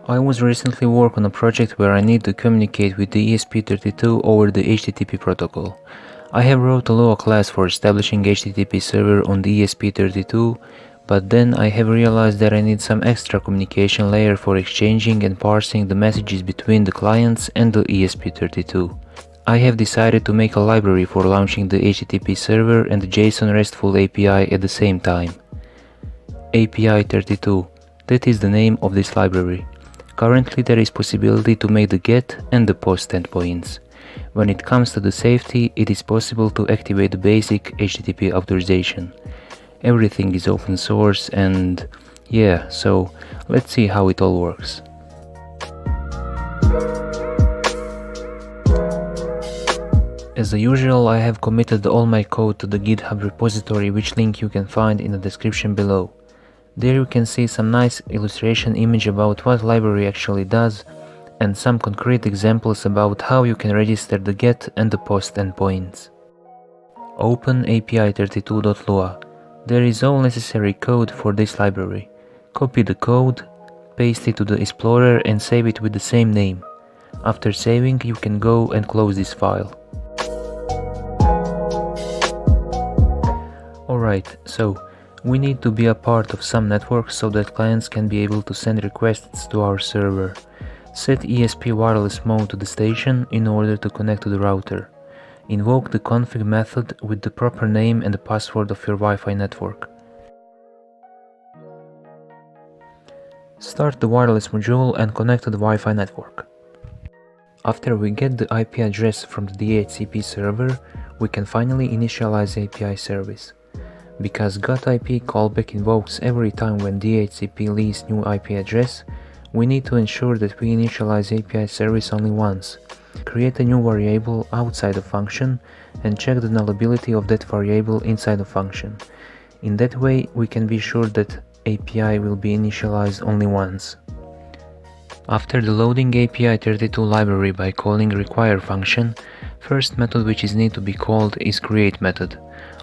I was recently working on a project where I need to communicate with the Esp32 over the HTTP protocol. I have wrote a Lua class for establishing HTTP server on the Esp32, but then I have realized that I need some extra communication layer for exchanging and parsing the messages between the clients and the Esp32. I have decided to make a library for launching the HTTP server and the JSON RESTful API at the same time. Api32, that is the name of this library. Currently there is possibility to make the GET and the POST endpoints. When it comes to the safety, it is possible to activate the basic HTTP authorization. Everything is open source and yeah, so let's see how it all works. As usual, I have committed all my code to the GitHub repository, which link you can find in the description below. There you can see some nice illustration image about what library actually does and some concrete examples about how you can register the GET and the POST endpoints. Open api32.lua. There is all necessary code for this library. Copy the code, paste it to the Explorer and save it with the same name. After saving, you can go and close this file. Alright, so we need to be a part of some network so that clients can be able to send requests to our server. Set ESP wireless mode to the station in order to connect to the router. Invoke the config method with the proper name and the password of your Wi-Fi network. Start the wireless module and connect to the Wi-Fi network. After we get the IP address from the DHCP server, we can finally initialize API service. Because GetIP callback invokes every time when DHCP leaves new IP address, we need to ensure that we initialize API service only once. Create a new variable outside the function and check the nullability of that variable inside the function. In that way, we can be sure that API will be initialized only once. After the loading Api32 library by calling require function, first method which is need to be called is create method.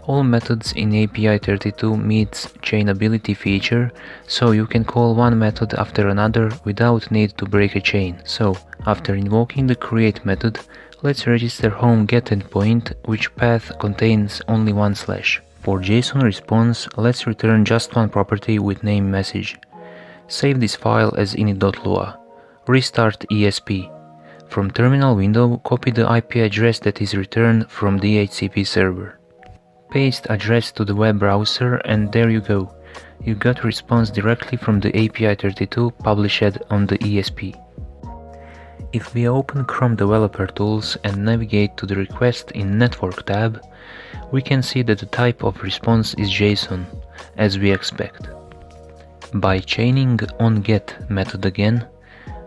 All methods in Api32 meets chainability feature, so you can call one method after another without need to break a chain. So, after invoking the create method, let's register home GET endpoint, which path contains only one slash. For JSON response, let's return just one property with name message. Save this file as init.lua. Restart ESP. From terminal window, copy the IP address that is returned from the DHCP server. Paste address to the web browser and there you go. You got response directly from the Api32 published on the ESP. If we open Chrome Developer Tools and navigate to the request in Network tab, we can see that the type of response is JSON, as we expect. By chaining onGet method again,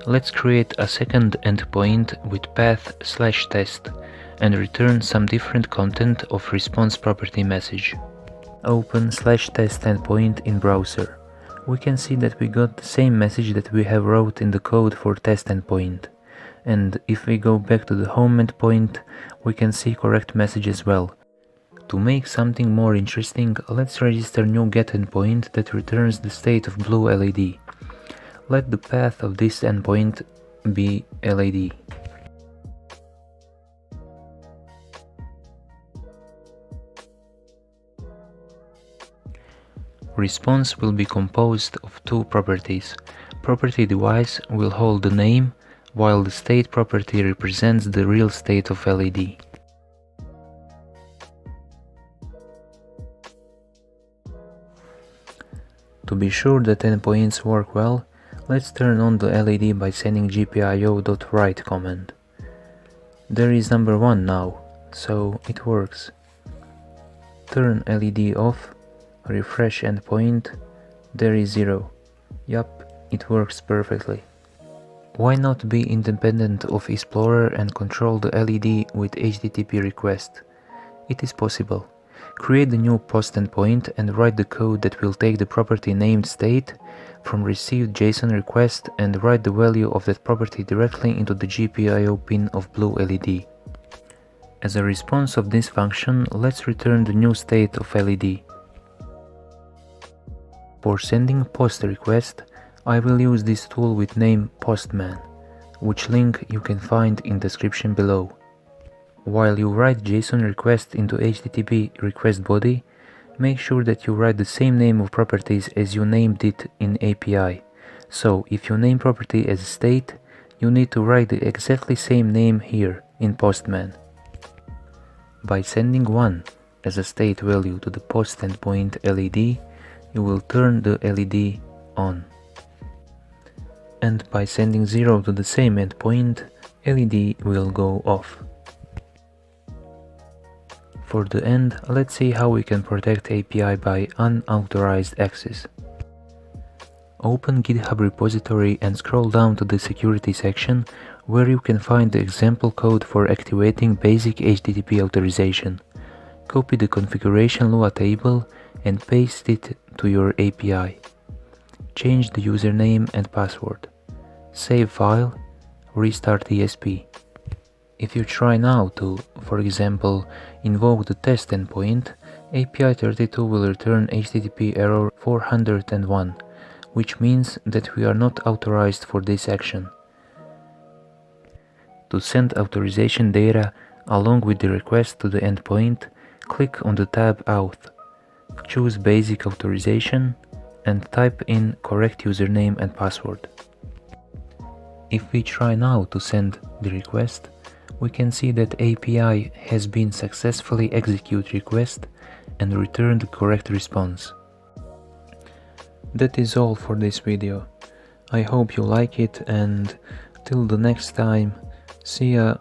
let's create a second endpoint with path /test and return some different content of response property message. Open /test endpoint in browser. We can see that we got the same message that we have wrote in the code for test endpoint. And if we go back to the home endpoint, we can see correct message as well. To make something more interesting, let's register new GET endpoint that returns the state of blue LED. Let the path of this endpoint be LED. Response will be composed of two properties. Property device will hold the name, while the state property represents the real state of LED. To be sure that endpoints work well, let's turn on the LED by sending gpio.write command. There is number 1 now, so it works. Turn LED off, refresh endpoint, there is 0. Yup, it works perfectly. Why not be independent of Explorer and control the LED with HTTP request? It is possible. Create the new POST endpoint and write the code that will take the property named state from received JSON request and write the value of that property directly into the GPIO pin of blue LED. As a response of this function, let's return the new state of LED. For sending POST request, I will use this tool with name Postman, which link you can find in description below. While you write JSON request into HTTP request body, make sure that you write the same name of properties as you named it in API. So if you name property as state, you need to write the exactly same name here in Postman. By sending 1 as a state value to the POST Endpoint LED, you will turn the LED on. And by sending 0 to the same endpoint, LED will go off. For the end, let's see how we can protect API by unauthorized access. Open GitHub repository and scroll down to the security section, where you can find the example code for activating basic HTTP authorization. Copy the configuration LUA table and paste it to your API. Change the username and password. Save file, restart ESP. If you try now to, for example, invoke the test endpoint, Api32 will return HTTP error 401, which means that we are not authorized for this action. To send authorization data along with the request to the endpoint, click on the tab Auth. Choose Basic Authorization and type in correct username and password. If we try now to send the request, we can see that API has been successfully execute request and returned the correct response. That is all for this video. I hope you like it, and till the next time, see ya.